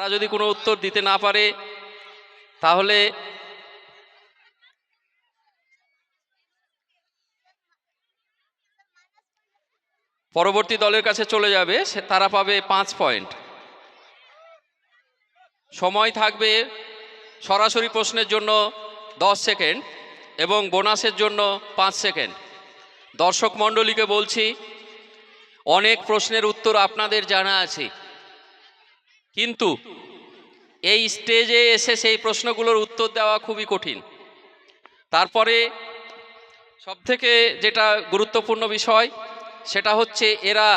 তারা যদি কোনো উত্তর দিতে না পারে তাহলে পরবর্তী দলের কাছে চলে যাবে, তারা পাবে 5 পয়েন্ট। সময় থাকবে সরাসরি প্রশ্নের জন্য 10 সেকেন্ড এবং বোনাসের জন্য 5 সেকেন্ড। দর্শক মণ্ডলীকে বলছি, অনেক প্রশ্নের উত্তর আপনাদের জানা আছে, কিন্তু এই স্টেজে এসে সেই প্রশ্নগুলোর উত্তর দেওয়া খুবই কঠিন। তারপরে সবথেকে যেটা গুরুত্বপূর্ণ বিষয় সেটা হচ্ছে এরা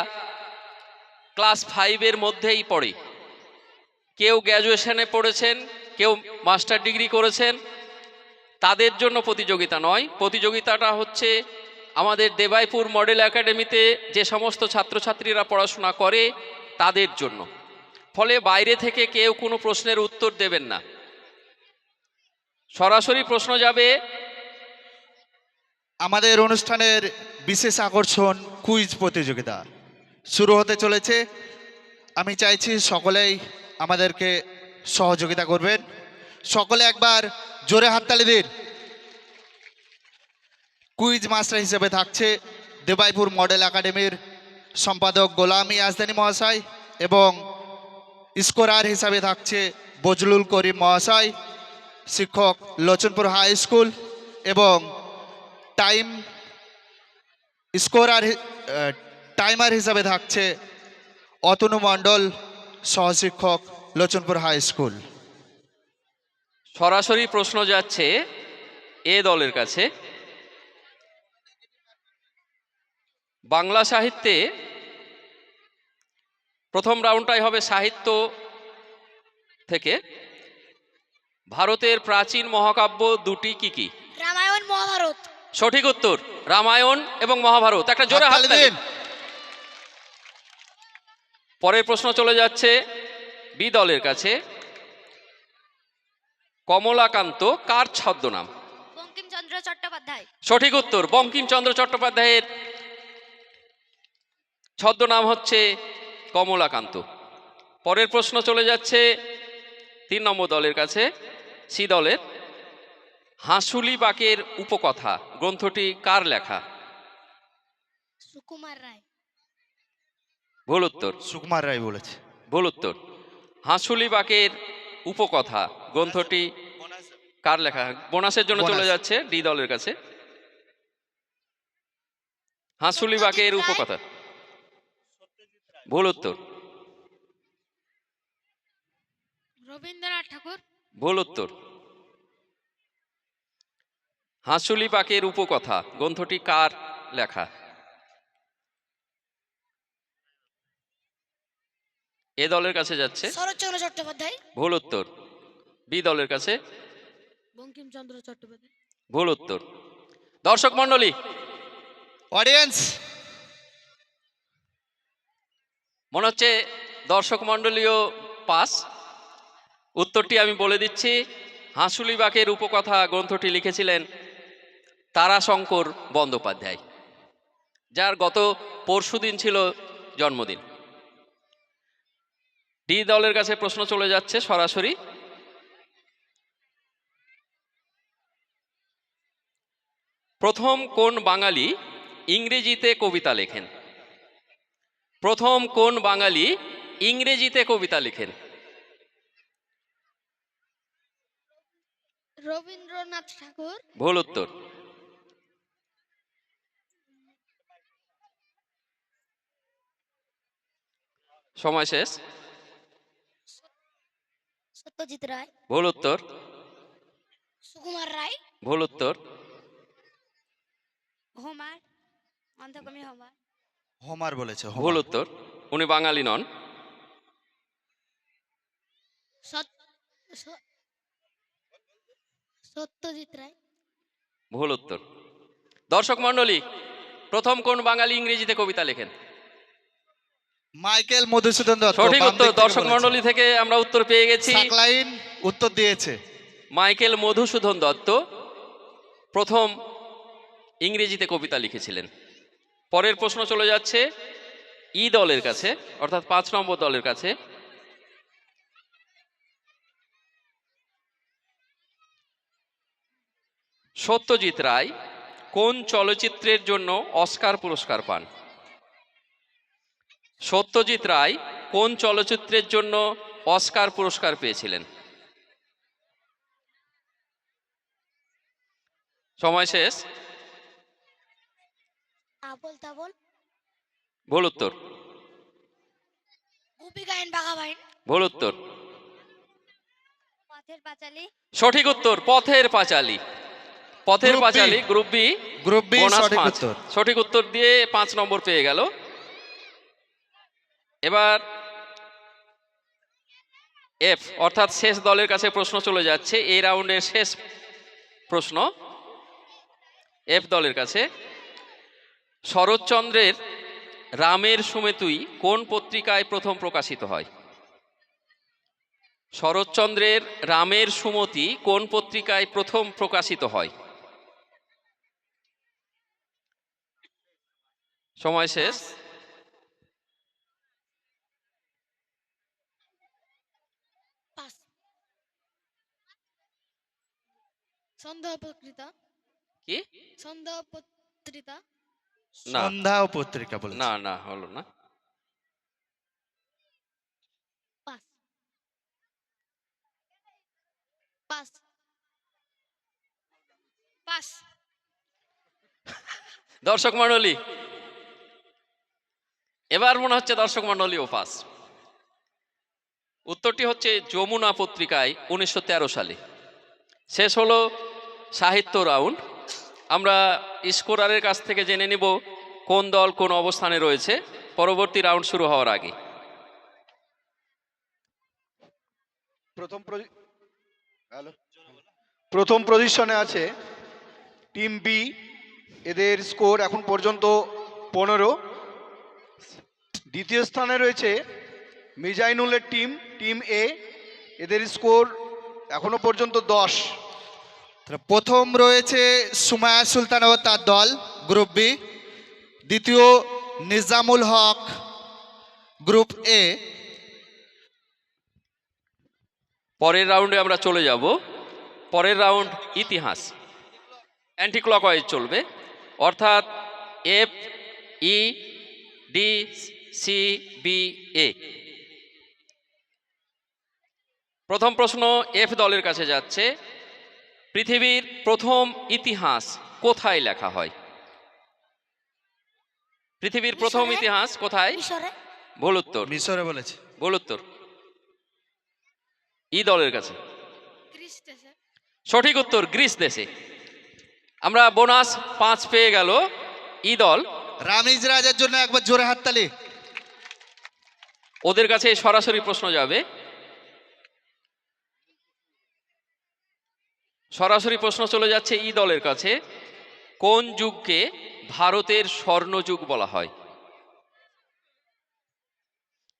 ক্লাস 5-এর মধ্যেই পড়ে। কেউ গ্র্যাজুয়েশনে পড়েছেন, কেউ মাস্টার ডিগ্রি করেছেন, তাদের জন্য প্রতিযোগিতা নয়। প্রতিযোগিতাটা হচ্ছে আমাদের দেবাইপুর মডেল একাডেমিতে যে সমস্ত ছাত্রছাত্রীরা পড়াশোনা করে তাদের জন্য। ফলে বাইরে থেকে কেউ কোনো প্রশ্নের উত্তর দেবেন না, সরাসরি প্রশ্ন যাবে। আমাদের অনুষ্ঠানের বিশেষ আকর্ষণ কুইজ প্রতিযোগিতা শুরু হতে চলেছে। আমি চাইছি সকলেই আমাদেরকে সহযোগিতা করবেন। সকলে একবার জোরে হাততালি দিন। কুইজ মাস্টার হিসেবে থাকছে দেবাইপুর মডেল একাডেমির সম্পাদক গোলাম ইয়াজদানি মহাশয় এবং স্কোরার হিসাবে থাকছে বজলুল করিম মহাশয়, শিক্ষক লোচনপুর হাই স্কুল, এবং টাইমার হিসাবে থাকছে অতনু মণ্ডল, সহশিক্ষক লোচনপুর হাই স্কুল। সরাসরি প্রশ্ন যাচ্ছে এ দলের কাছে। বাংলা সাহিত্যে প্রথম রাউন্ডটাই হবে সাহিত্য থেকে। ভারতের প্রাচীন মহাকাব্য দুটি কি কি? রামায়ণ, মহাভারত। সঠিক উত্তর, রামায়ণ এবং মহাভারত। একটা জোরে হাততালি দিন। পরের প্রশ্ন চলে যাচ্ছে বি দলের কাছে। কমলাকান্ত কার ছদ্মনাম? বঙ্কিমচন্দ্র চট্টোপাধ্যায়। সঠিক উত্তর, বঙ্কিমচন্দ্র চট্টোপাধ্যায়ের ছদ্মনাম হচ্ছে কমলাকান্ত। পরের প্রশ্ন চলে যাচ্ছে 3 নম্বর দলের কাছে, সি দলের। হাঁসুলি বাকের উপকথা গ্রন্থটি কার লেখা? সুকুমার রায়। ভুল উত্তর। সুকুমার রায় বলেছে। ভুল উত্তর। হাঁসুলি বাকের উপকথা গ্রন্থটি কার লেখা? বোনাসের জন্য চলে যাচ্ছে ডি দলের কাছে। হাঁসুলি বাকের উপকথা ভুল উত্তর। রবীন্দ্রনাথ ঠাকুর। ভুল উত্তর। হাঁসুলি বাকের উপকথা গ্রন্থটি কার লেখা? এ দলের কাছে যাচ্ছে শরৎচন্দ্র চট্টোপাধ্যায়। ভুল উত্তর। বি দলের কাছে বঙ্কিমচন্দ্র চট্টোপাধ্যায়। ভুল উত্তর। দর্শক মণ্ডলী, অডিয়েন্স, মনে হচ্ছে দর্শক মণ্ডলীও পাস। উত্তরটি আমি বলে দিচ্ছি। হাঁসুলি বাকের উপকথা গ্রন্থটি লিখেছিলেন তারাশঙ্কর বন্দ্যোপাধ্যায়, যার গত পরশুদিন ছিল জন্মদিন। ডি দলের কাছে প্রশ্ন চলে যাচ্ছে সরাসরি। প্রথম কোন বাঙালি ইংরেজিতে কবিতা লেখেন? প্রথম কোন বাঙালি ইংরেজিতে কবিতা লেখেন? রবীন্দ্রনাথ ঠাকুর। ভুল উত্তর। সময় শেষ। সত্যজিৎ রায়। ভুল উত্তর। সুকুমার রায়। ভুল উত্তর। Homer, অন্ধকবি Homer. হোমার বলেছে। ভুল উত্তর, উনি বাঙালি নন। সত্যজিৎ রায়। ভুল উত্তর। দর্শক মণ্ডলী, প্রথম কোন বাঙালি ইংরেজিতে কবিতা লেখেন? মাইকেল মধুসূদন দত্ত। সঠিক উত্তর। দর্শক মণ্ডলী থেকে আমরা উত্তর পেয়ে গেছি। সাকলাইন উত্তর দিয়েছে। মাইকেল মধুসূদন দত্ত প্রথম ইংরেজিতে কবিতা লিখেছিলেন। পরের প্রশ্ন চলে যাচ্ছে ই দলের কাছে, অর্থাৎ 5 নম্বর দলের কাছে। সত্যজিৎ রায় কোন চলচ্চিত্রের জন্য অস্কার পুরস্কার পান? সত্যজিৎ রায় কোন চলচ্চিত্রের জন্য অস্কার পুরস্কার পেয়েছিলেন? সময় শেষ। আবল তাবল। ভুল উত্তর। গুপি গায়েন বাঘা বাইন। ভুল উত্তর। পথের পাঁচালী। সঠিক উত্তর Pather Panchali. Pather group B. Panchali group B. Group B bonus সঠিক 5। উত্তর। সঠিক উত্তর দিয়ে 5 নম্বর পেয়ে গেল। এবার এফ অর্থাৎ শেষ দলের কাছে প্রশ্ন চলে যাচ্ছে। এই রাউন্ডের শেষ প্রশ্ন এফ দলের কাছে। শরৎচন্দ্রের রামের সুমেতুই কোন পত্রিকায় প্রথম প্রকাশিত হয়? শরৎচন্দ্রের রামের সুমতি কোন পত্রিকায় প্রথম প্রকাশিত হয়? সময় শেষ। পাস। সন্দেহ পত্রিকা। কি? সন্দেহ পত্রিকা। না সন্ধ্যা ও পত্রিকা বলেছে। না না হলো না। পাস। পাস। পাস। দর্শক মণ্ডলী, এবার মনে হচ্ছে দর্শক মণ্ডলী ও পাস। উত্তরটি হচ্ছে যমুনা পত্রিকায় 1913 সালে। শেষ হলো সাহিত্য রাউন্ড। আমরা স্কোরারের কাছ থেকে জেনে নিব কোন দল কোন অবস্থানে রয়েছে পরবর্তী রাউন্ড শুরু হওয়ার আগে। প্রথম পজিশনে আছে টিম বি। এদের স্কোর এখন পর্যন্ত 15। দ্বিতীয় স্থানে রয়েছে মিজাইনুলের টিম, টিম এ। এদের স্কোর এখনো পর্যন্ত 10। প্রথম রয়েছে সুমায়া সুলতান ও তার দল, গ্রুপ বি। দ্বিতীয় নিজামুল হক, গ্রুপ এ। পরের রাউন্ডে আমরা চলে যাব। পরের রাউন্ড ইতিহাস। অ্যান্টি ক্লকওয়াইজ চলবে, অর্থাৎ F E D C B A. প্রথম প্রশ্ন এফ দলের কাছে যাচ্ছে। পৃথিবীর প্রথম ইতিহাস কোথায় লেখা হয়? পৃথিবীর প্রথম মিশরে। ইতিহাস কোথায়? মিশরে। ভুল উত্তর। মিশরে বলেছে। ভুল উত্তর। ই দলের কাছে গ্রিস দেশে। সঠিক উত্তর গ্রিস দেশে। আমরা বোনাস 5 পেয়ে গেল ই দল। রামিজ রাজের জন্য একবার জোরে হাততালি। ওদের কাছে সরাসরি প্রশ্ন যাবে। সরাসরি প্রশ্ন চলে যাচ্ছে ই দলের কাছে। কোন যুগকে ভারতের স্বর্ণযুগ বলা হয়?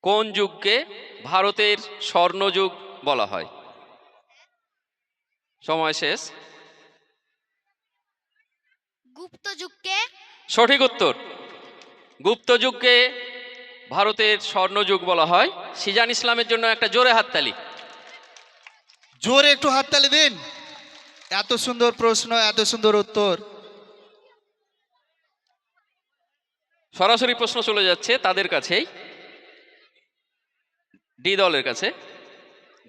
কোন যুগকে ভারতের স্বর্ণযুগ বলা হয়? সময় শেষ। গুপ্ত যুগকে। সঠিক উত্তর গুপ্ত যুগকে ভারতের স্বর্ণযুগ বলা হয়। সিজান ইসলামের জন্য একটা জোরে হাততালি। জোরে একটু হাততালি দিন। এত সুন্দর প্রশ্ন, এত সুন্দর উত্তর। সরাসরি প্রশ্ন চলে যাচ্ছে তাদের কাছেই, ডি দলের কাছে।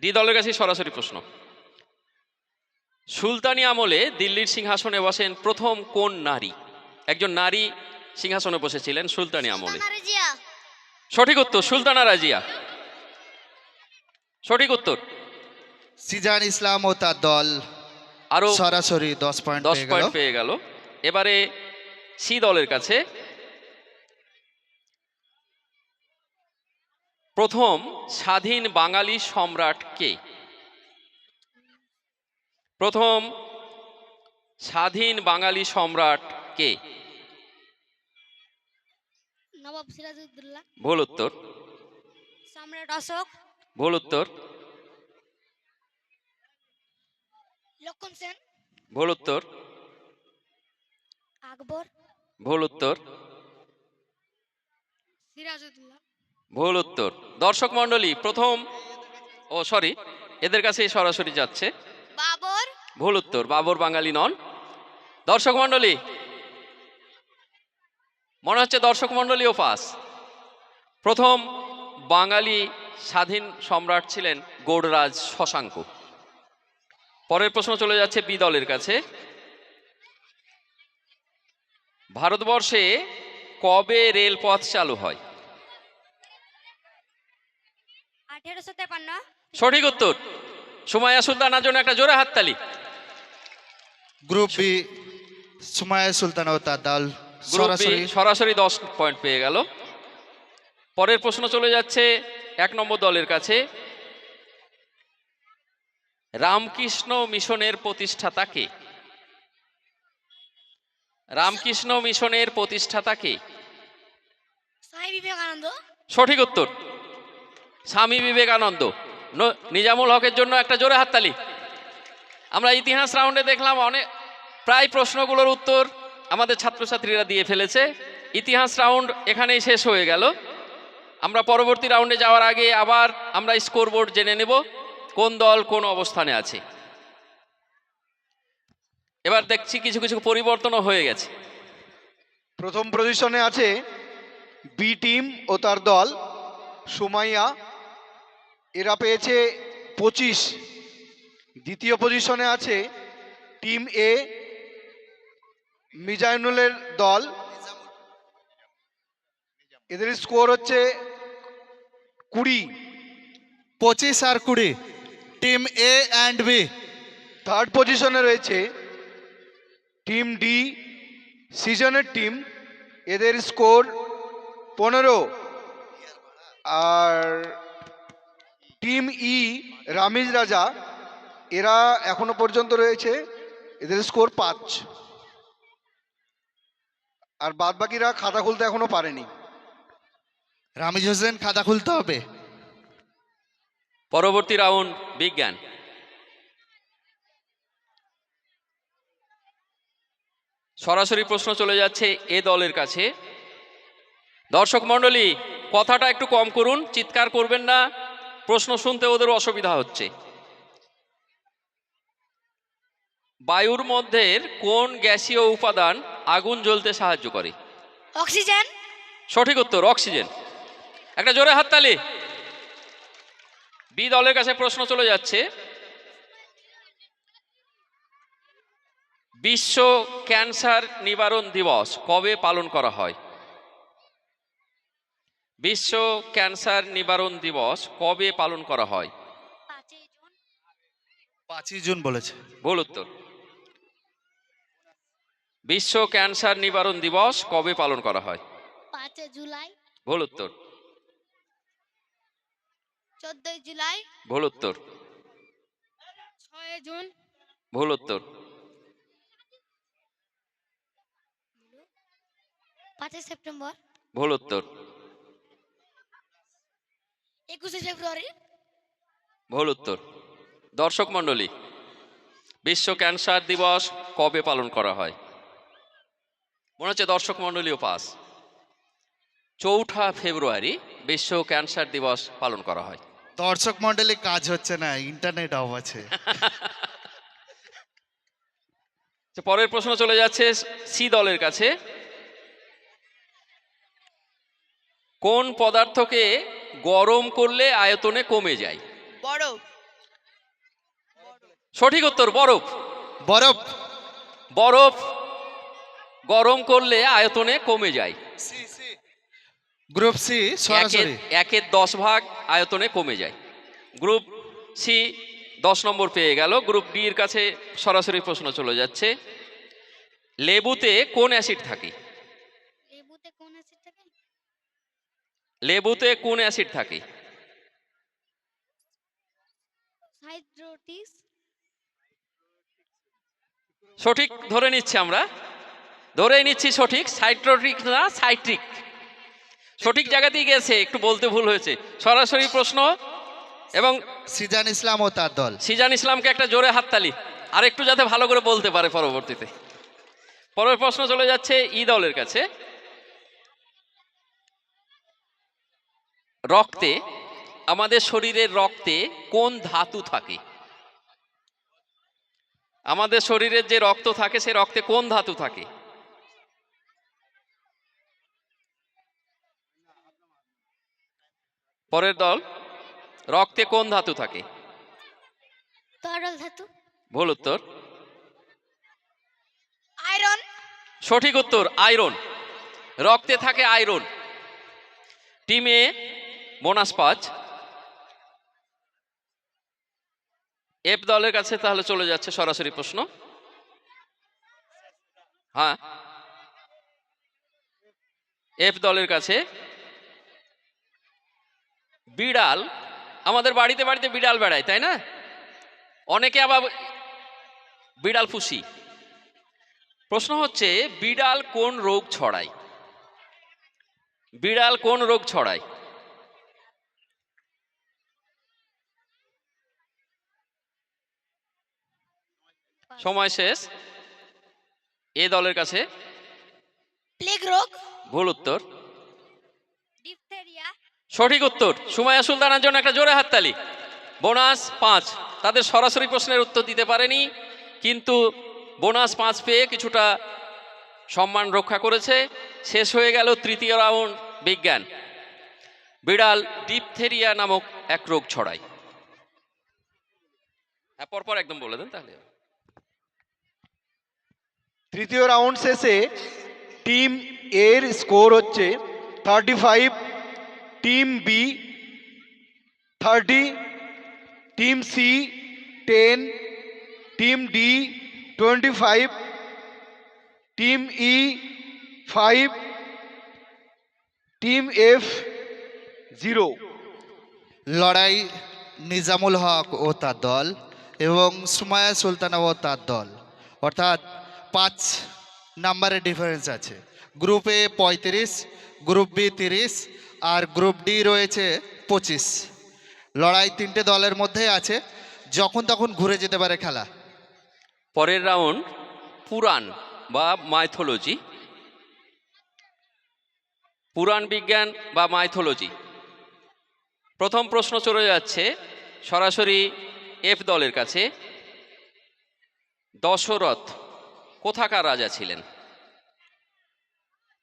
ডি দলের কাছেই সরাসরি প্রশ্ন। সুলতানি আমলে দিল্লির সিংহাসনে বসেন প্রথম কোন নারী? একজন নারী সিংহাসনে বসেছিলেন সুলতানি আমলে। সুলতানা রেজিয়া। সঠিক উত্তর সুলতানা রাজিয়া। সঠিক উত্তর। সিজান ইসলাম ও তার দল আরো সরাসরি 10 পয়েন্ট 10 পেয়ে গেল। পয়েন্ট পেয়ে গেল। এবারে সি দলের কাছে। প্রথম স্বাধীন বাঙালি সম্রাট কে? প্রথম স্বাধীন বাঙালি সম্রাট কে? নবাব সিরাজউদ্দৌলা। ভুল উত্তর। সম্রাট অশোক। ভুল উত্তর। লক্ষণ সেন। ভুল উত্তর। আকবর। ভুল উত্তর। সিরাজউদ্দৌলা। ভুল উত্তর। দর্শক মণ্ডলী প্রথম এদের কাছে সরাসরি যাচ্ছে। বাবর। ভুল উত্তর। বাবর বাঙালি নন। দর্শক মণ্ডলী, মনে হচ্ছে দর্শক মণ্ডলীও পাস। প্রথম বাঙালি স্বাধীন সম্রাট ছিলেন গৌড়রাজ শশাঙ্ক। পরের প্রশ্ন চলে যাচ্ছে বি দলের কাছে। ভারতবর্ষে কবে রেলপথ চালু হয়? 1853। সঠিক উত্তর। সুমাইয়া সুলতানার জন্য একটা জোরে হাততালি। গ্রুপ বি সুমাইয়া সুলতানা ও তার দল গ্রুপ বি সরাসরি সরাসরি 10 পয়েন্ট পেয়ে গেল। পরের প্রশ্ন চলে যাচ্ছে 1 নম্বর দলের কাছে। রামকৃষ্ণ মিশনের প্রতিষ্ঠাতা কে? রামকৃষ্ণ মিশনের প্রতিষ্ঠাতা কে? স্বামী বিবেকানন্দ। সঠিক উত্তর, স্বামী বিবেকানন্দ। নিজামুল হকের জন্য একটা জোরে হাততালি। আমরা ইতিহাস রাউন্ডে দেখলাম প্রায় প্রশ্নগুলোর উত্তর আমাদের ছাত্রছাত্রীরা দিয়ে ফেলেছে। ইতিহাস রাউন্ড এখানেই শেষ হয়ে গেল। আমরা পরবর্তী রাউন্ডে যাওয়ার আগে আবার আমরা স্কোর বোর্ড জেনে নেব কোন দল কোন অবস্থানে আছে। এবার দেখছি কিছু কিছু পরিবর্তনও হয়ে গেছে। প্রথম পজিশনে আছে বি টিম ও তার দল সুমাইয়া, এরা পেয়েছে 25। দ্বিতীয় পজিশনে আছে টিম এ মিজানুলের দল, এদের স্কোর হচ্ছে 20। 25 আর 20 team A and B. Third পজিশনে রয়েছে টিম ডি সিজনের টিম, এদের স্কোর 15। আর টিম ই রামিজ রাজা, এরা এখনো পর্যন্ত রয়েছে, এদের স্কোর 5। আর বাদ বাকিরা খাতা খুলতে এখনো পারেনি। রামিজ হোসেন খাতা খুলতে হবে। পরবর্তী রাউন্ড বিজ্ঞান। সরাসরি প্রশ্ন চলে যাচ্ছে এ দলের কাছে। দর্শক মণ্ডলী, কথাটা একটু কম করুন, চিৎকার করবেন না, প্রশ্ন শুনতে ওদের অসুবিধা হচ্ছে। বায়ুর মধ্যে কোন গ্যাসীয় উপাদান আগুন জ্বলতে সাহায্য করে? অক্সিজেন। সঠিক উত্তর, অক্সিজেন। একটা জোরে হাততালি। বি দলের কাছে প্রশ্ন চলে যাচ্ছে। বিশ্ব ক্যান্সার নিবারণ দিবস কবে পালন করা হয়? বিশ্ব ক্যান্সার নিবারণ দিবস কবে পালন করা হয়? 5 জুন। 5 জুন বলেছে। ভুল উত্তর। বিশ্ব ক্যান্সার নিবারণ দিবস কবে পালন করা হয়? 5 জুলাই। ভুল উত্তর। 14 জুলাই। ভুল উত্তর। 6 জুন। ভুল উত্তর। 5 সেপ্টেম্বর। ভুল উত্তর। 21 ফেব্রুয়ারি। ভুল উত্তর। দর্শক মণ্ডলী, বিশ্ব ক্যান্সার দিবস কবে পালন করা হয়? মনে হচ্ছে দর্শক মণ্ডলীও পাস। 4 ফেব্রুয়ারি বিশ্ব ক্যান্সার দিবস পালন করা হয়। দর্শক মন্ডলী কাজ হচ্ছে না, ইন্টারনেট অফ আছে। পরের প্রশ্ন চলে যাচ্ছে সি দলের কাছে। কোন পদার্থকে গরম করলে আয়তনে কমে যায়? বরফ। সঠিক উত্তর, বরফ। বরফ। বরফ গরম করলে আয়তনে কমে যায়। গ্রুপ সি সরাসরি 1/10 ভাগ আয়তনে কমে যায়। গ্রুপ সি 10 নম্বর পেয়ে গেল। গ্রুপ ডি এর কাছে সরাসরি প্রশ্ন চলে যাচ্ছে। লেবুতে কোন অ্যাসিড থাকে? লেবুতে কোন অ্যাসিড থাকে? লেবুতে কোন অ্যাসিড থাকে? হাইড্রোটিস। সঠিক ধরে নিচ্ছি, আমরা ধরেই নিচ্ছি সঠিক। সাইট্রোটিক না, সাইট্রিক। সঠিক জায়গাতেই গেছে, একটু বলতে ভুল হয়েছে। সরাসরি প্রশ্ন এবং সিজান ইসলাম ও তার দল। সিজান ইসলামকে একটা জোরে হাততালি, আর একটু যাতে ভালো করে বলতে পারে পরবর্তীতে। পরের প্রশ্ন চলে যাচ্ছে ই দলের কাছে। রক্তে, আমাদের শরীরের রক্তে কোন ধাতু থাকে? আমাদের শরীরের যে রক্ত থাকে সে রক্তে কোন ধাতু থাকে? পরের দল, রক্তে কোন ধাতু থাকে? তরল ধাতু। ভুল উত্তর। আয়রন। সঠিক উত্তর, আয়রন। রক্তে থাকে আয়রন। টিমে বোনাস 5। এফ দলের কাছে তাহলে চলে যাচ্ছে সরাসরি প্রশ্ন। হ্যাঁ, এফ দলের কাছে। বিড়াল, আমাদের বাড়িতে বাড়িতে বিড়াল বেড়ায়, তাই না? অনেকে আবার বিড়াল পুষি। প্রশ্ন হচ্ছে বিড়াল কোন রোগ ছড়ায়? বিড়াল কোন রোগ ছড়ায়? সময় শেষ। এ দলের কাছে। প্লেগ রোগ। ভুল উত্তর। ডিপথেরিয়া। সঠিক উত্তর। সুমাইয়া সুলতানার জন্য একটা জোরে হাততালি। বোনাস 5। তাদের সরাসরি প্রশ্নের উত্তর দিতে পারেনি, কিন্তু বোনাস 5 পেয়ে কিছুটা সম্মান রক্ষা করেছে। শেষ হয়ে গেল তৃতীয় রাউন্ড বিজ্ঞান। বিড়াল ডিপথেরিয়া নামক এক রোগ ছড়ায়। হ্যাঁ, পরপর একদম বলে দেন তাহলে। তৃতীয় রাউন্ড শেষে টিম এর স্কোর হচ্ছে 35, team B 30, team C 10, team D 25, team E 5, team F 0। লড়াই নিজামুল হক ও তার দল এবং সুমাইয়া সুলতানা ও তার দল, অর্থাৎ 5 নাম্বারের ডিফারেন্স আছে। গ্রুপ এ 35, গ্রুপ বি 30 আর গ্রুপ ডি রয়েছে 25। লড়াই 3টে দলের মধ্যে আছে, যখন তখন ঘুরে যেতে পারে খেলা। পরের রাউন্ড পুরাণ বা মাইথোলজি। পুরাণ বিজ্ঞান বা মাইথোলজি। প্রথম প্রশ্ন চলে যাচ্ছে সরাসরি এফ দলের কাছে। দশরথ কোথাকার রাজা ছিলেন?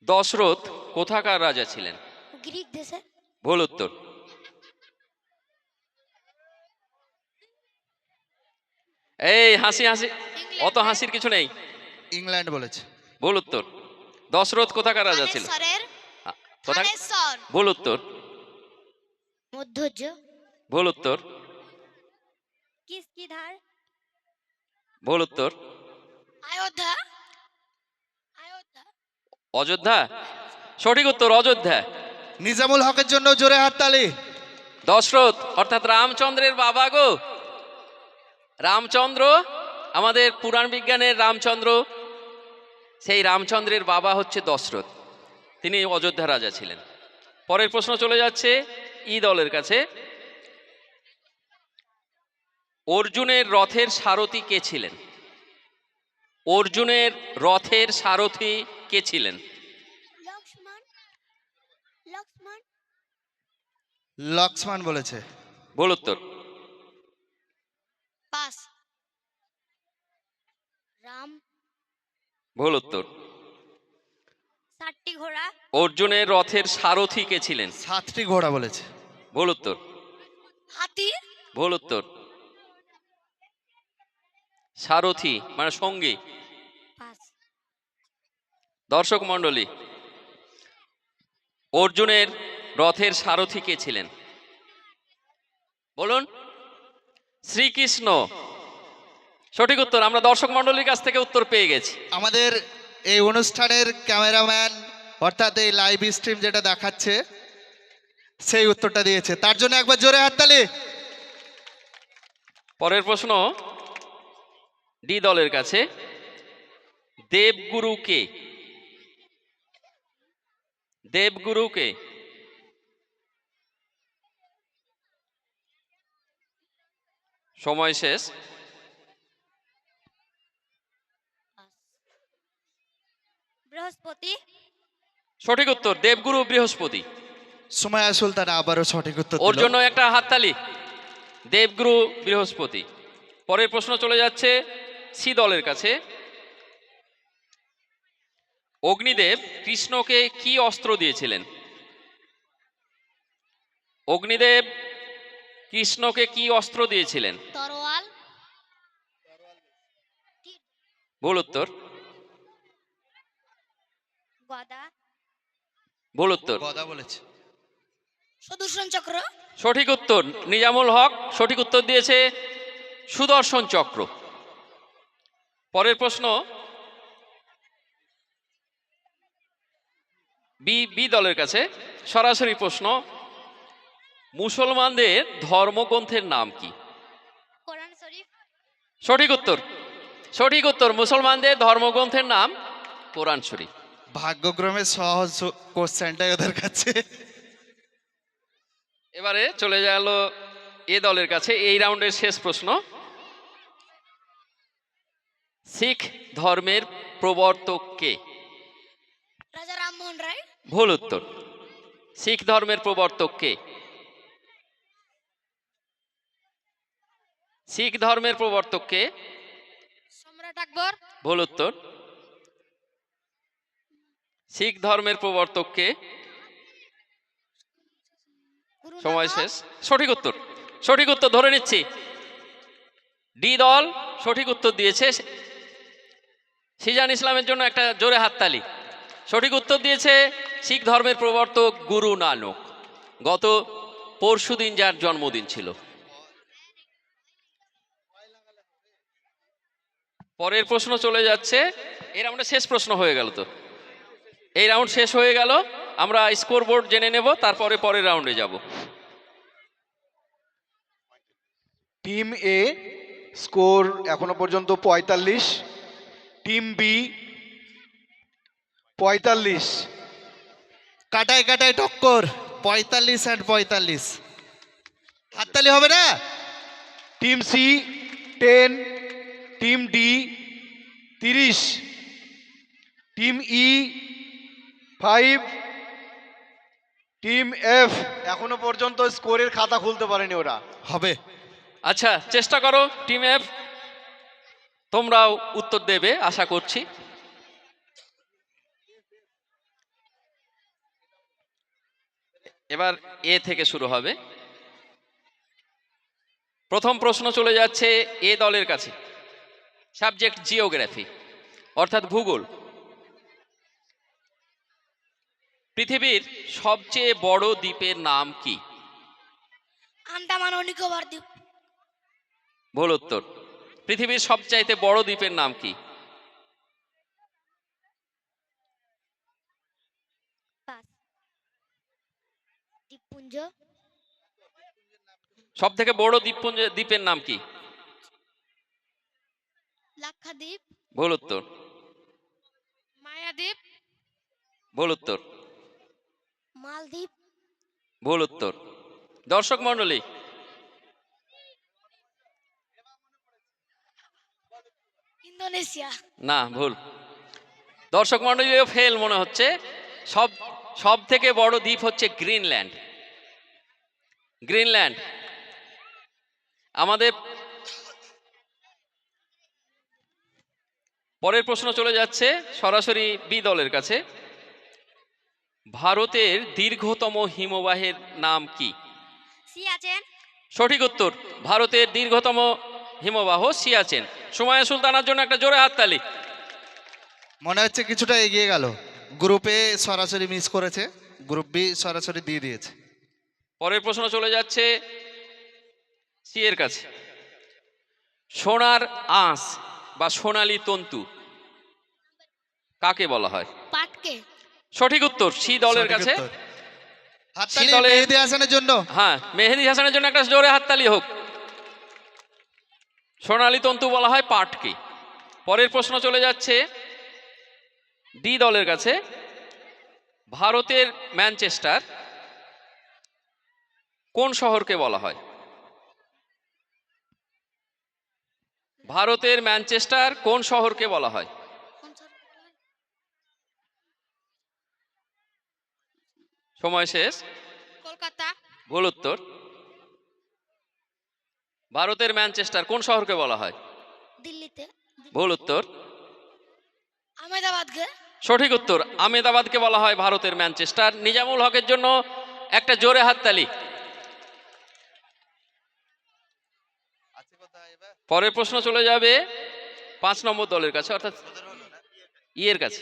দশরথ কোথাকার রাজা ছিলেন? গ্রিক দেশে। ভুল উত্তর। এই হাসি হাসি, অত হাসির কিছু নেই। ইংল্যান্ড বলেছে। ভুল উত্তর। দশরথ কোথাকার রাজা ছিল? থানেশ্বরের। কোথা? থানেশ্বর। ভুল উত্তর। মধ্যর্য। ভুল উত্তর। কিসকি ধার। ভুল উত্তর। অযোধ্যা। অযোধ্যা। অযোধ্যা। সঠিক উত্তর, অযোধ্যা। নিজামুল হকের জন্য জোরে হাততালি। দশরথ অর্থাৎ রামচন্দ্রের বাবা গো। রামচন্দ্র, আমাদের পুরাণ বিজ্ঞানের রামচন্দ্র, সেই রামচন্দ্রের বাবা হচ্ছে দশরথ। তিনি অযোধ্যা রাজা ছিলেন। পরের প্রশ্ন চলে যাচ্ছে ই দলের কাছে। অর্জুনের রথের সারথি কে ছিলেন? অর্জুনের রথের সারথি কে ছিলেন? লক্ষ্মণ। লক্ষ্মণ। লক্ষ্মণ বলেছে। ভুল উত্তর। পাস। রাম। ভুল উত্তর। 60টি ঘোড়া। অর্জুনের রথের সারথি কে ছিলেন? 7টি ঘোড়া বলেছে। ভুল উত্তর। হাতি। ভুল উত্তর। সারথি মানে সঙ্গী। পাস। দর্শক মণ্ডলী, অর্জুনের রথের সারথি কে ছিলেন? বলুন। শ্রীকৃষ্ণ। সঠিক উত্তর। আমরা দর্শক মণ্ডলীর কাছ থেকে উত্তর পেয়ে গেছি। আমাদের এই অনুষ্ঠানের ক্যামেরাম্যান, অর্থাৎ এই লাইভ স্ট্রিম যেটা দেখাচ্ছে, সেই উত্তরটা দিয়েছে, তার জন্য একবার জোরে হাততালি। পরের প্রশ্ন ডি দলের কাছে। দেবগুরু কে? দেবগুরু কে? সময় শেষ। বৃহস্পতি। সঠিক উত্তর, দেবগুরু বৃহস্পতি। সুমাইয়া সুলতানা আবারও সঠিক উত্তর ওর দিল। জন্য একটা হাততালি। দেবগুরু বৃহস্পতি। পরের প্রশ্ন চলে যাচ্ছে সি দলের কাছে অগ্নিদেব কৃষ্ণকে কি অস্ত্র দিয়েছিলেন? অগ্নিদেব কৃষ্ণকে কি অস্ত্র দিয়েছিলেন? তরোয়াল। ভুল উত্তর। গদা। ভুল উত্তর। গদা বলেছে। সুদর্শন চক্র। সঠিক উত্তর। নিজামুল হক সঠিক উত্তর দিয়েছে সুদর্শন চক্র। পরের প্রশ্ন বি দলের কাছে সরাসরি প্রশ্ন, মুসলমানদের ধর্মগ্রন্থের নাম কি? কোরআন শরীফ। সঠিক উত্তর। সঠিক উত্তর। মুসলমানদের ধর্মগ্রন্থের নাম কোরআন শরীফ। ভাগ্যক্রমে সহজ কোশ্চেনটাই ওদের কাছে। এবারে চলে গেল এ দলের কাছে এই রাউন্ডের শেষ প্রশ্ন, শিখ ধর্মের প্রবর্তক কে? রাজা রামমোহন রায়। ভুল উত্তর। শিখ ধর্মের প্রবর্তক কে? শিখ ধর্মের প্রবর্তক কে? সম্রাট আকবর। ভুল উত্তর। শিখ ধর্মের প্রবর্তক কে? গুরু সময় নানক। শেষ। সঠিক উত্তর। সঠিক উত্তর ধরে নিচ্ছি। ডি দল সঠিক উত্তর দিয়েছে। সিজান ইসলামের জন্য একটা জোরে হাততালি। সঠিক উত্তর দিয়েছে শিখ ধর্মের প্রবর্তক গুরু নানক। গত পরশুদিন যার জন্মদিন ছিল। পরের প্রশ্ন চলে যাচ্ছে, এই রাউন্ডে শেষ প্রশ্ন হয়ে গেল। তো এই রাউন্ড শেষ হয়ে গেল, আমরা স্কোর বোর্ড জেনে নেব, তারপরে পরের রাউন্ডে যাব। টিম এ স্কোর এখনো পর্যন্ত 45, টিম বি 45। কাটায় কাটায় টক্কর, 45 and 45। হাততালি হবে না? Team C 10, team D 30, team E 5, team F এখনো পর্যন্ত স্কোরের খাতা খুলতে পারেনি ওরা। হবে। আচ্ছা, চেষ্টা করো টিম এফ, তোমরাও উত্তর দেবে আশা করছি। এবার এ থেকে শুরু হবে। প্রথম প্রশ্ন চলে যাচ্ছে এ দলের কাছে, সাবজেক্ট জিওগ্রাফি অর্থাৎ ভূগোল। পৃথিবীর সবচেয়ে বড় দ্বীপের নাম কি? আন্দামান ও নিকোবর দ্বীপ। ভুল উত্তর। পৃথিবীর সবচাইতে বড় দ্বীপের নাম কি? পাস। দ্বীপপুঞ্জ। সব থেকে বড় দ্বীপের নাম কি? লাক্ষাদ্বীপ। ভুল উত্তর। মায়াদ্বীপ। ভুল উত্তর। মালদ্বীপ। ভুল উত্তর। দর্শক মণ্ডলী, ইন্দোনেশিয়া। না, ভুল। দর্শক মণ্ডলীও ফেল মনে হচ্ছে। সব সব থেকে বড় দ্বীপ হচ্ছে গ্রিনল্যান্ড। গ্রিনল্যান্ড। আমাদের পরের প্রশ্ন চলে যাচ্ছে সরাসরি বি দলের কাছে। ভারতের দীর্ঘতম হিমবাহের নাম কি? সিয়াচেন। সঠিক উত্তর। ভারতের দীর্ঘতম হিমবাহ সিয়াচেন। সুমাইয়া সুলতানার জন্য একটা জোরে হাততালি। মনে হচ্ছে কিছুটা এগিয়ে গেল। গ্রুপে সরাসরি মিস করেছে, গ্রুপ বি সরাসরি দিয়ে দিয়েছে। পরের প্রশ্ন চলে যাচ্ছে সি এর কাছে। সোনার আঁশ বা সোনালী তন্তু কাকে বলা হয়? পাটকে। সঠিক উত্তর। সি দলের সঠিক কাছে। উত্তর। হাততালি দলের- মেহেদী হাসানের জন্য। হ্যাঁ, মেহেদী হাসানের জন্য একটা জোরে হাততালি হোক। সোনালী তন্তু বলা হয় পাটকে। পরের প্রশ্ন চলে যাচ্ছে ডি দলের কাছে। ভারতের ম্যানচেস্টার কোন শহরকে বলা হয়? ভারতের ম্যানচেস্টার কোন শহরকে বলা হয়? সময় শেষ। কলকাতা। ভুল উত্তর। ভারতের ম্যানচেস্টার কোন শহরকে বলা হয়? দিল্লিতে। ভুল উত্তর। আহমেদাবাদকে। সঠিক উত্তর, আহমেদাবাদকে বলা হয় ভারতের ম্যানচেস্টার। নিজামুল হকের জন্য একটা জোরে হাততালি। পরের প্রশ্ন চলে যাবে 5 নম্বর দলের কাছে, অর্থাৎ ইয়ের কাছে।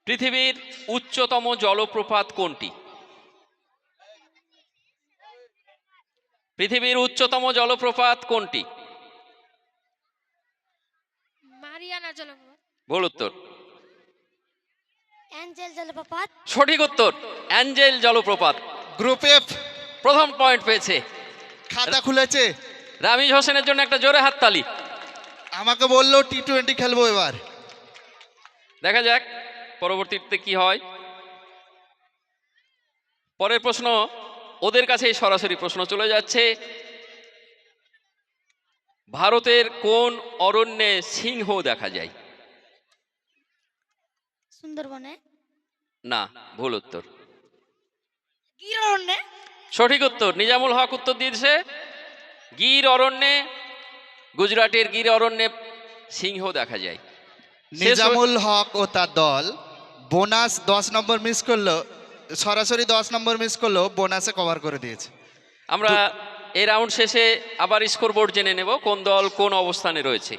পৃথিবীর উচ্চতম জলপ্রপাত কোনটি? পৃথিবীর উচ্চতম জলপ্রপাত কোনটি? মারিয়ানা জলপ্রপাত। ভুল উত্তর। অ্যাঞ্জেল জলপ্রপাত। সঠিক উত্তর, অ্যাঞ্জেল জলপ্রপাত। গ্রুপ এফ প্রথম পয়েন্ট পেয়েছে খাতা খুলেছে। রামিজ হোসেনের জন্য একটা জোরে হাততালি। আমাকে বললো টি20 খেলবো এবার। দেখা যাক পরবর্তীতে কি হয়। পরের প্রশ্ন ওদের কাছেই সরাসরি প্রশ্ন চলে যাচ্ছে। ভারতের কোন অরণ্যে সিংহ দেখা যায়? সুন্দরবনে। না, ভুল উত্তর। গির অরণ্যে। সঠিক উত্তর, নিজামুল হক উত্তর দিয়েছে গির অরণ্যে। গুজরাটের গির অরণ্যে সিংহ দেখা যায়। নিজামুল হক ও তার দল বোনাস 10 নম্বর মিস করলো, সরাসরি 10 নম্বর মিস করলো, বোনাসে কভার করে দিয়েছে। আমরা এই রাউন্ড শেষে আবার স্কোরবোর্ড জেনে নেব কোন দল কোন অবস্থানে রয়েছে।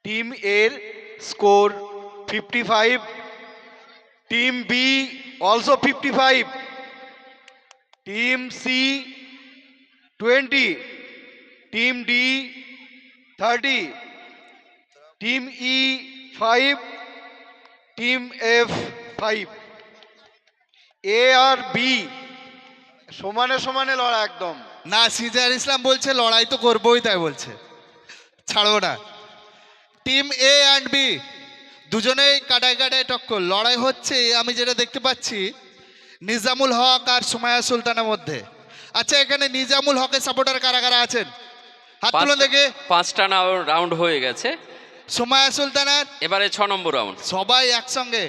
টিম এর score 55, team B also 55, team C 20, team D 30, team E 5, team F 5। A আর বি সমানে সমানে লড়া একদম। না, সিজার ইসলাম বলছে লড়াই তো করবোই, তাই বলছে, ছাড়বো না। টিম এ অ্যান্ড বি দুজনেই কাটায় কাটায় টক্কর, লড়াই হচ্ছে। আমি যেটা দেখতে পাচ্ছি নিজামুল হক আর সুমাইয়া সুলতানের মধ্যে। আচ্ছা, এখানে নিজামুল হকের সাপোর্টার কারা কারা আছেন? হাত তুলুন দেখে। 5টা রাউন্ড হয়ে গেছে, সুমাইয়া সুলতানার এবারে 6 নম্বর রাউন্ড। সবাই একসঙ্গে।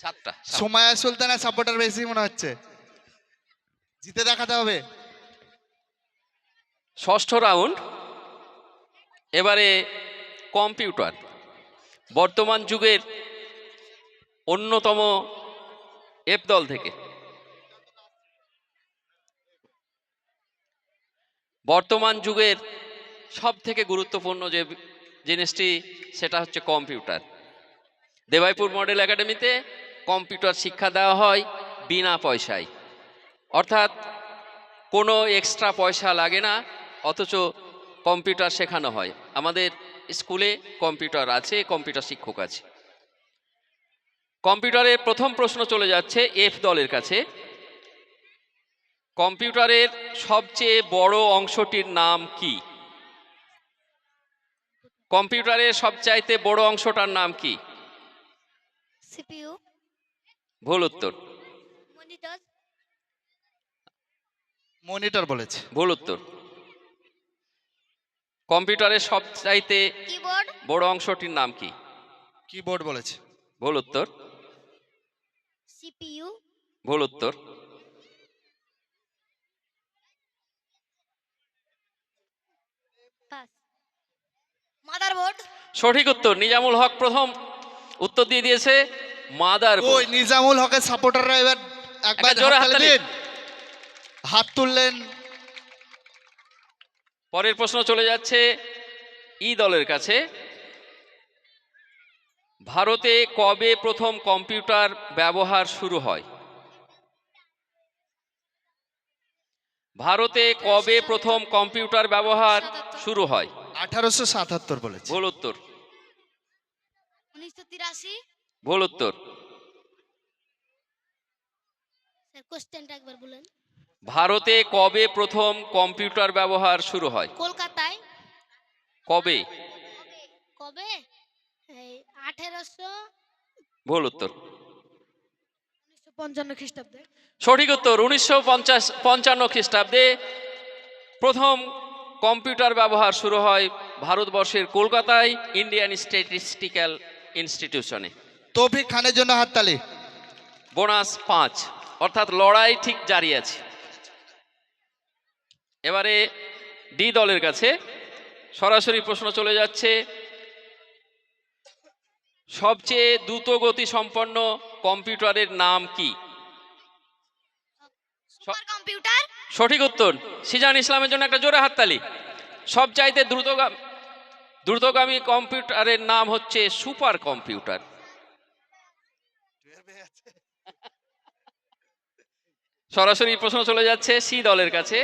7টা। সুমাইয়া সুলতানের সাপোর্টার বেশি মনে হচ্ছে, জিতে দেখাতে হবে। 6ষ্ঠ রাউন্ড, এবারে কম্পিউটার, বর্তমান যুগের অন্যতম এফ দল থেকে। বর্তমান যুগের সব থেকে গুরুত্বপূর্ণ যে জিনিসটি সেটা হচ্ছে কম্পিউটার। দেবাইপুর মডেল একাডেমিতে কম্পিউটার শিক্ষা দেওয়া হয় বিনা পয়সায়, অর্থাৎ কোনো এক্সট্রা পয়সা লাগে না, অথচ কম্পিউটার শেখানো হয়। আমাদের স্কুলে কম্পিউটার আছে, কম্পিউটার শিক্ষক আছে। কম্পিউটারের প্রথম প্রশ্ন চলে যাচ্ছে এফ দলের কাছে। কম্পিউটারের সবচেয়ে বড় অংশটির নাম কি? কম্পিউটারের সবচাইতে বড় অংশটার নাম কি? সিপিইউ। ভুল উত্তর। মনিটর। মনিটর বলেছে। ভুল উত্তর। কম্পিউটারের সবচাইতে কিবোর্ড। বড় অংশটির নাম কি? কিবোর্ড বলেছে। ভুল উত্তর। সিপিইউ। ভুল উত্তর। পাস। মাদারবোর্ড। সঠিক উত্তর, নিজামুল হক প্রথম উত্তর দিয়ে দিয়েছে মাদার। ওই নিজামুল হকের সাপোর্টাররা এবার একবার একটা জোরে হাততালি হাততালি। দিন। হাত তুললেন। পরের প্রশ্ন চলে যাচ্ছে ই দলের কাছে। ভারতে কবে প্রথম কম্পিউটার ব্যবহার শুরু হয়? ভারতে কবে প্রথম কম্পিউটার ব্যবহার শুরু হয়? 1877 বলেছে। ভুল উত্তর। 1983। ভুল উত্তর। স্যার কোশ্চেনটা একবার বলেন। ভারতে কবে প্রথম কম্পিউটার ব্যবহার শুরু হয়? কলকাতায়। কবে? কবে? এই 1855 ভুল উত্তর। খ্রিস্টাব্দে। সঠিক উত্তর, 1955 খ্রিস্টাব্দে প্রথম কম্পিউটার ব্যবহার শুরু হয় ভারতবর্ষের কলকাতায় ইন্ডিয়ান স্ট্যাটিস্টিক্যাল ইনস্টিটিউশনে। তৌফিক খানের জন্য হাততালি। বোনাস 5, অর্থাৎ লড়াই ঠিক জারি আছে। এবারে ডি দলের কাছে সরাসরি প্রশ্ন চলে যাচ্ছে, সবচেয়ে দ্রুত গতি সম্পন্ন কম্পিউটারের নাম কি? Super computer. সঠিক উত্তর। সিজান ইসলামের জন্য একটা জোরে হাততালি। সবচাইতে দ্রুতগামী কম্পিউটারের নাম হচ্ছে সুপার কম্পিউটার। সরাসরি প্রশ্ন চলে যাচ্ছে সি দলের কাছে,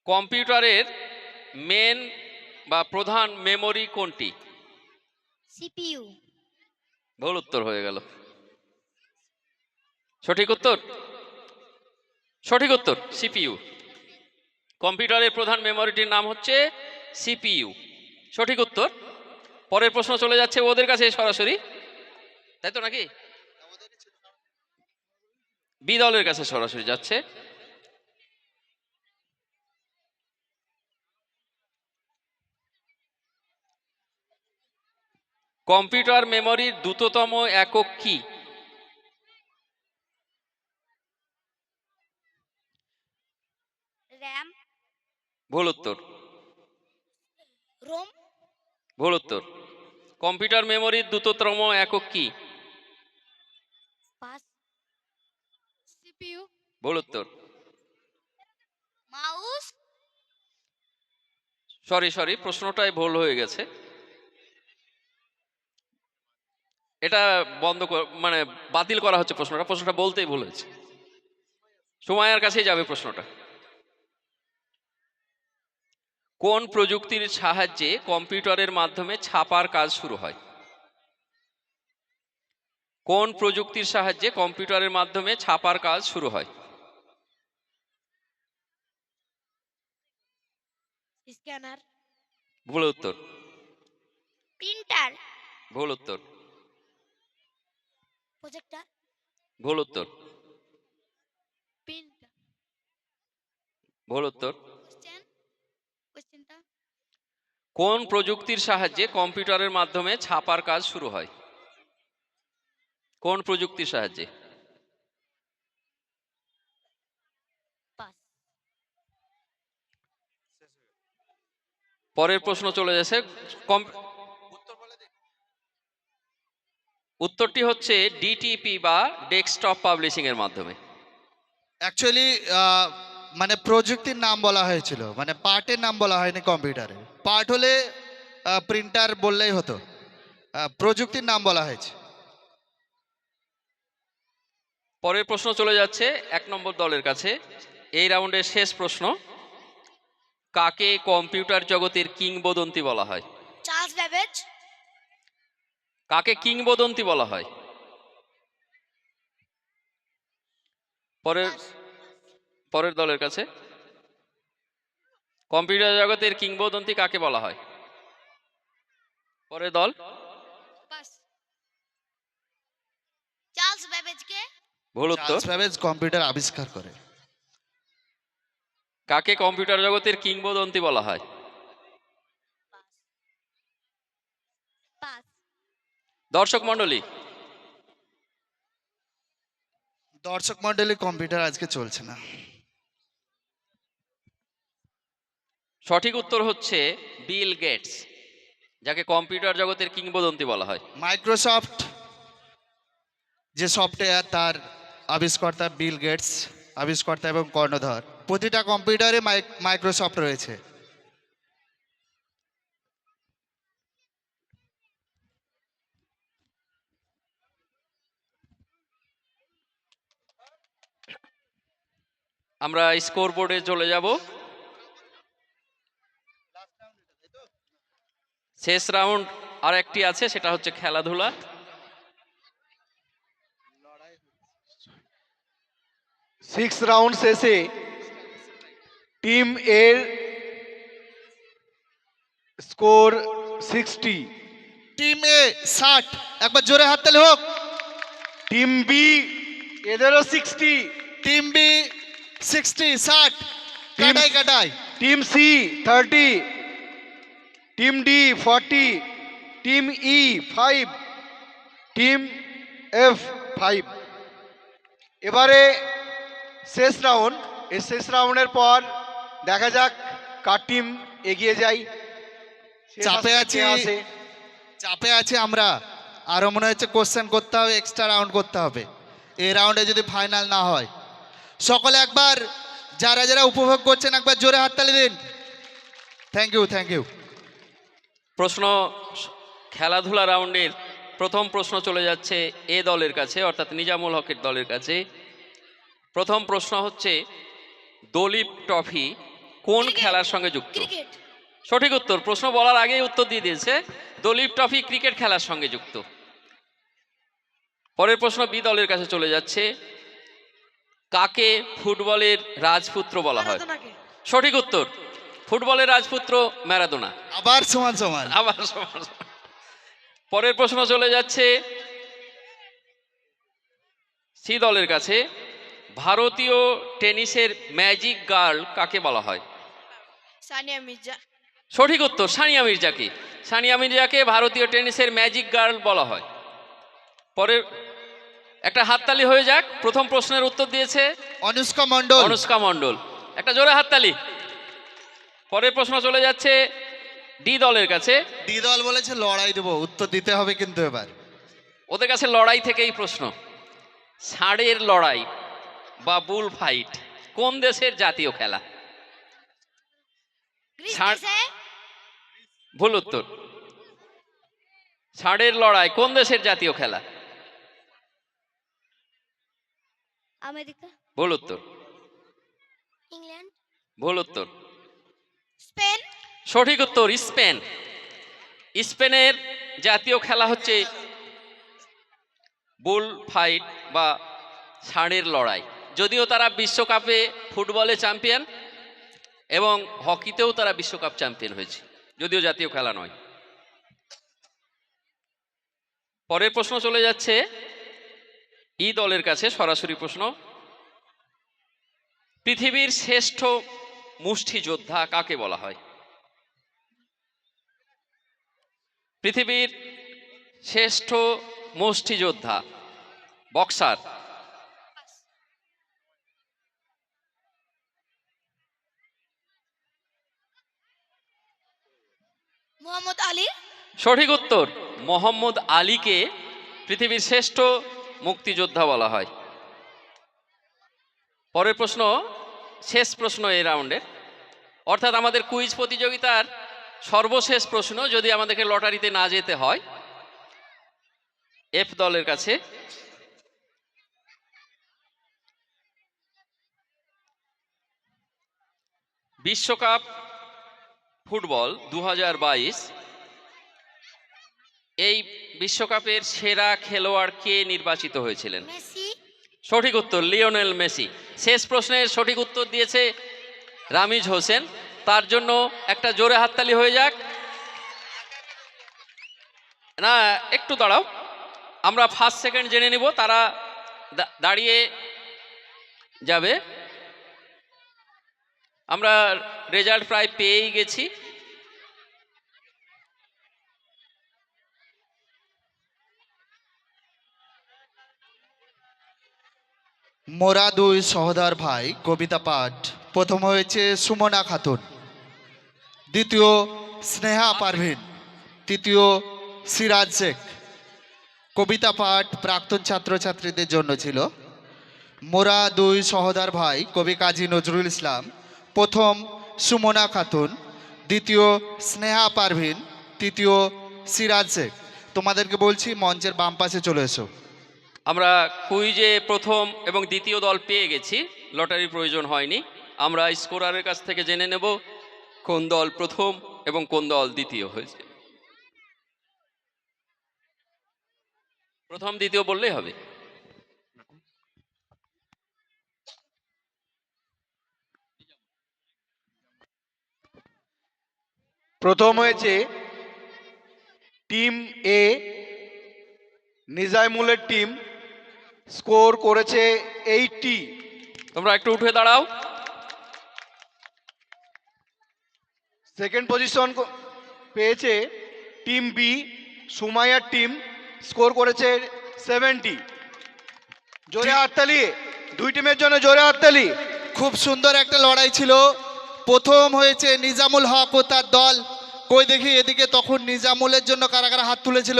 কম্পিউটারের মেন বা প্রধান মেমরি কোনটি? সিপিইউ। ভুল উত্তর হয়ে গেল। সঠিক উত্তর, সঠিক উত্তর সিপিইউ। কম্পিউটারের প্রধান মেমরিটির নাম হচ্ছে সিপিইউ, সঠিক উত্তর। পরের প্রশ্ন চলে যাচ্ছে ওদের কাছে সরাসরি, তাই তো নাকি? বি দলের কাছে সরাসরি যাচ্ছে। কম্পিউটার মেমরির দ্রুততম একক কি? র্যাম। ভুল উত্তর, রোম। ভুল উত্তর। কম্পিউটার মেমরির দ্রুততম একক কি? পাস। সিপিইউ। ভুল উত্তর। মাউস। সরি, প্রশ্নটাই ভুল হয়ে গেছে। এটা মানে বাতিল করা হচ্ছে প্রশ্নটা বলতেই ভুল হয়েছে। সময়ের কাছেই যাবে প্রশ্নটা। কোন প্রযুক্তির সাহায্যে কম্পিউটারের মাধ্যমে ছাপার কাজ শুরু হয়? কোন প্রযুক্তির সাহায্যে কম্পিউটারের মাধ্যমে ছাপার কাজ শুরু হয়? স্ক্যানার। ভুল উত্তর, প্রিন্টার। ভুল উত্তর, প্রজেক্টর। ভুল উত্তর, প্রিন্টার। ভুল উত্তর। কোশ্চেনটা কোন প্রযুক্তির সাহায্যে কম্পিউটারের মাধ্যমে ছাপার কাজ শুরু হয়? কোন প্রযুক্তির সাহায্যে? পাস। পরের প্রশ্ন চলে যাচ্ছে, উত্তরটি হচ্ছে ডিটিপি বা ডেস্কটপ পাবলিশিং এর মাধ্যমে। অ্যাকচুয়ালি মানে প্রযুক্তির নাম বলা হয়েছিল, মানে পার্টের নাম বলা হয়নি কম্পিউটারে। পার্ট হলে প্রিন্টার বললেই হতো, প্রযুক্তির নাম বলা হয়েছে। পরের প্রশ্ন চলে যাচ্ছে 1 নম্বর দলের কাছে। এই রাউন্ডের শেষ প্রশ্ন, কাকে কম্পিউটার জগতের কিংবদন্তি বলা হয়? Charles Babbage. কাকে কিংবদন্তি বলা হয়? পরের দলের কাছে, কম্পিউটার জগতের কিংবদন্তি কাকে বলা হয়? পরের দল। পাস। চার্লস ব্যাবেজকে। ভুল উত্তর। চার্লস ব্যাবেজ কম্পিউটার আবিষ্কার করে। কাকে কম্পিউটার জগতের কিংবদন্তি বলা হয়? পাস। দর্শক মণ্ডলী, কম্পিউটার আজকে চলছে না। সঠিক উত্তর হচ্ছে বিল গেটস, যাকে কম্পিউটার জগতের কিংবদন্তি বলা হয়। মাইক্রোসফট যে সফটওয়্যার, তার আবিষ্কর্তা বিল গেটস, আবিষ্কর্তা এবং কর্ণধার। প্রতিটা কম্পিউটারে মাইক্রোসফট রয়েছে। আমরা স্কোর বোর্ডে চলে যাব। শেষ রাউন্ড আর একটি আছে, সেটা হচ্ছে খেলাধুলা। সিক্স রাউন্ড শেষে টিম এর স্কোর 60, টিম এ 60, একবার জোরে হাততালি হোক। টিম বি এদেরও 60, টিম বি 60, 60, কাটাই কাটাই। Team C 30, team D 40, team E 5, team F5। এবারে শেষ রাউন্ড। এই শেষ রাউন্ডের পর দেখা যাক কার টিম এগিয়ে যায়। শেষ চাপে আসরে আছি। কে আসে। চাপে আছে আমরা, আরও মনে হচ্ছে কোশ্চেন করতে হবে, এক্সট্রা রাউন্ড করতে হবে এই রাউন্ডে যদি ফাইনাল না হয়। সকলে একবার যারা যারা উপভোগ করছেন একবার জোরে হাততালি দিন। Thank you, thank you. প্রশ্ন খেলাধুলা রাউন্ডের প্রথম প্রশ্ন চলে যাচ্ছে এ দলের কাছে, অর্থাৎ নিজামুল হকের দলের কাছে। প্রথম প্রশ্ন হচ্ছে দলীপ ট্রফি কোন ক্রিকেট। খেলার সঙ্গে যুক্ত? ক্রিকেট। সঠিক উত্তর। প্রশ্ন বলার আগেই উত্তর দিয়ে দিয়েছে, দলীপ ট্রফি ক্রিকেট খেলার সঙ্গে যুক্ত। পরের প্রশ্ন বি দলের কাছে চলে যাচ্ছে, কাকে ফুটবলের রাজপুত্র বলা হয়? ম্যারাডোনাকে। সঠিক উত্তর। ফুটবলের রাজপুত্র ম্যারাডোনা। আবার সমান সমান। আবার সমান সমান। পরের প্রশ্ন চলে যাচ্ছে সি দলের কাছে, ভারতীয় টেনিসের ম্যাজিক গার্ল কাকে বলা হয়? সানিয়া মির্জা। সঠিক উত্তর, সানিয়া মির্জাকে। সানিয়া মির্জাকে ভারতীয় টেনিসের ম্যাজিক গার্ল বলা হয়। পরের একটা হাততালি হয়ে যাক, প্রথম প্রশ্নের উত্তর দিয়েছে অনুষ্কা মণ্ডল। অনুষ্কা মণ্ডল। একটা জোরে হাততালি। পরের প্রশ্ন চলে যাচ্ছে ডি দলের কাছে। ডি দল বলেছে লড়াই দেবো, উত্তর দিতে হবে কিন্তু এবার। ওদের কাছে লড়াই থেকেই প্রশ্ন। ষাঁড়ের লড়াই বা বুল ফাইট কোন দেশের জাতীয় খেলা? গ্রিস ষাঁড়- দেশে। ভুল উত্তর। ষাঁড়ের লড়াই কোন দেশের জাতীয় খেলা? আমেরিকা। ভুল উত্তর। ইংল্যান্ড। ভুল উত্তর। স্পেন। সঠিক উত্তর, স্পেন। স্পেনের জাতীয় খেলা হচ্ছে বুল ফাইট বা ষাঁড়ের লড়াই। যদিও তারা বিশ্বকাপে ফুটবলে চ্যাম্পিয়ন এবং হকিতেও তারা বিশ্বকাপ চ্যাম্পিয়ন হয়েছে, যদিও জাতীয় খেলা নয়। পরের প্রশ্ন চলে যাচ্ছে ই দলের কাছে, সরাসরি প্রশ্ন, পৃথিবীর শ্রেষ্ঠ মুষ্টিযোদ্ধা কাকে বলা হয়? পৃথিবীর শ্রেষ্ঠ মুষ্টিযোদ্ধা, বক্সার। মোহাম্মদ আলী। সঠিক উত্তর, মোহাম্মদ আলীকে পৃথিবীর শ্রেষ্ঠ মুক্তিযোদ্ধা বলা হয়। পরের প্রশ্ন, শেষ প্রশ্ন এই রাউন্ডের, অর্থাৎ আমাদের কুইজ প্রতিযোগিতার সর্বশেষ প্রশ্ন, যদি আমাদেরকে লটারিতে না যেতে হয়। এফ দলের কাছে, বিশ্বকাপ ফুটবল 2022 এই বিশ্বকাপের সেরা খেলোয়াড় কে নির্বাচিত হয়েছিলেন? মেসি। সঠিক উত্তর, লিওনেল মেসি। শেষ প্রশ্নের সঠিক উত্তর দিয়েছে রামিজ হোসেন, তার জন্য একটা জোরে হাততালি হয়ে যাক। না, একটু দাঁড়াও, আমরা ফার্স্ট সেকেন্ড জেনে নিব, তারা দাঁড়িয়ে যাবে। আমরা রেজাল্ট প্রায় পেয়েই গেছি। মোরা দুই সহোদর ভাই কবিতা পাঠ, প্রথম হয়েছে সুমনা খাতুন, দ্বিতীয় স্নেহা পারভিন, তৃতীয় সিরাজ শেখ। কবিতা পাঠ প্রাক্তন ছাত্রছাত্রীদের জন্য ছিল। মোরা দুই সহোদর ভাই কবি কাজী নজরুল ইসলাম, প্রথম সুমনা খাতুন, দ্বিতীয় স্নেহা পারভিন, তৃতীয় সিরাজ শেখ। তোমাদেরকে বলছি মঞ্চের বাম পাশে চলে এসো। আমরা কুইজে প্রথম এবং দ্বিতীয় দল পেয়ে গেছি, লটারির প্রয়োজন হয়নি। আমরা স্কোরারের কাছ থেকে জেনে নেব কোন দল প্রথম এবং কোন দল দ্বিতীয় হয়েছে। প্রথম দ্বিতীয় বললেই হবে। প্রথম হয়েছে টিম এ, নিজামুলের টিম, স্কোর করেছে 80। তোমরা একটু উঠে দাঁড়াও। সেকেন্ড পজিশন পেয়েছে টিম বি, সুমাইয়ার টিম, স্কোর করেছে 70। জোরে হাততালি, দুই টিমের জন্য জোরে হাততালি। খুব সুন্দর একটা লড়াই ছিল। প্রথম হয়েছে নিজামুল হক ও তার দল। কই দেখি এদিকে, তখন নিজামুলের জন্য কারা কারা হাত তুলেছিল?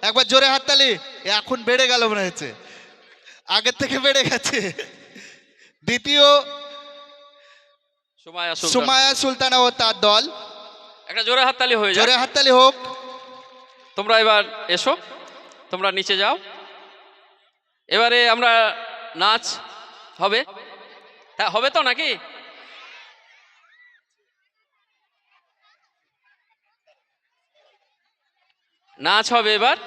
একবার জোরে হাততালি। এখন বেড়ে গেল মনে হচ্ছে, আগের থেকে বেড়ে গেছে। দ্বিতীয় সুমাইয়া সুলতান। সুমাইয়া সুলতানা ও তার দল। একটা জোরে হাততালি হয়ে জোরে যায়। হাততালি হোক। তোমরা এবার এসো, তোমরা নিচে যাও। এবারে আমরা নাচ হবে। হ্যাঁ, হবে তো নাকি? নাচ হবে এবার।